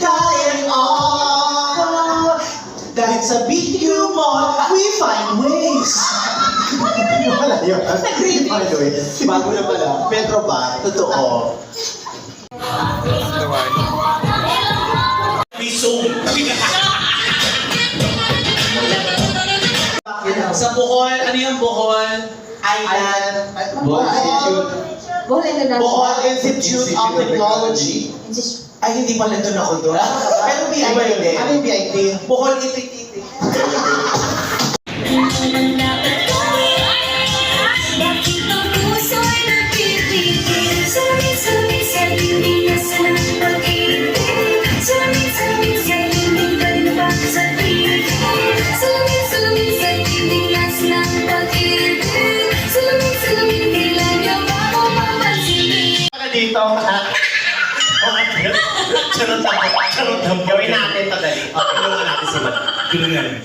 Kayang all. Dahil sa video mo, we find ways. Wala yun. By the way, bago na pala. Pedro ba? Totoo. Sa Bohol, ano yung Bohol? Island. Bohol Institute of Technology. Ay, hindi pala doon ako doon. Pero VIP din. Ano yung VIP? Bohol Itik-Itik. Dito. Charot lang. Gawin natin ito dali. Okay, tulungan natin si Matt. Tulungan.